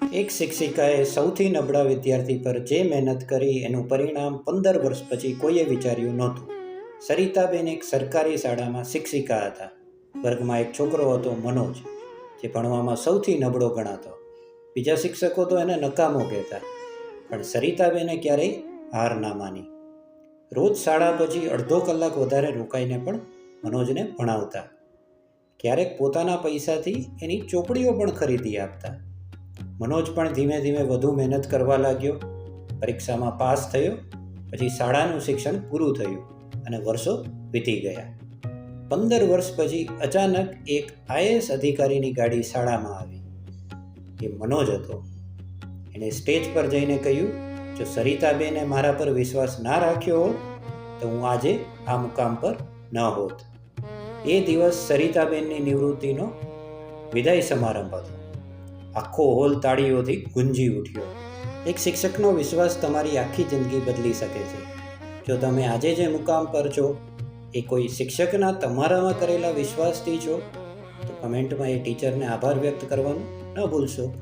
એક શિક્ષિકાએ સૌથી નબળા વિદ્યાર્થી પર જે મહેનત કરી એનું પરિણામ 15 વર્ષ પછી કોઈએ વિચાર્યું નહોતું. સરિતાબેન એક સરકારી શાળામાં શિક્ષિકા હતા. વર્ગમાં એક છોકરો હતો, મનોજ, જે ભણવામાં સૌથી નબળો ગણાતો. બીજા શિક્ષકો તો એને નકામો કહેતા, પણ સરિતાબેને ક્યારેય હાર ના માની. રોજ શાળા પછી અડધો કલાક વધારે રોકાઈને પણ મનોજને ભણાવતા. ક્યારેક પોતાના પૈસાથી એની ચોપડીઓ પણ ખરીદી આપતા. મનોજ પણ ધીમે ધીમે વધુ મહેનત કરવા લાગ્યો. પરીક્ષામાં પાસ થયો. પછી શાળાનું શિક્ષણ પૂરું થયું અને વર્ષો વીતી ગયા. 15 વર્ષ પછી અચાનક એક આઈએએસ અધિકારીની ગાડી શાળામાં આવી. એ મનોજ હતો. એણે સ્ટેજ પર જઈને કહ્યું, જો સરિતાબેને મારા પર વિશ્વાસ ના રાખ્યો હોત તો હું આજે આ મુકામ પર ન હોત. એ દિવસ સરિતાબેનની નિવૃત્તિનો વિદાય સમારંભ હતો. આખો હોલ તાળીઓથી ગુંજી ઉઠ્યો. એક શિક્ષકનો વિશ્વાસ તમારી આખી જિંદગી બદલી શકે છે. જો તમે આજે જે મુકામ પર છો એ કોઈ શિક્ષકના તમારામાં કરેલા વિશ્વાસથી છો, તો કમેન્ટમાં એ ટીચરને આભાર વ્યક્ત કરવાનું ન ભૂલશો.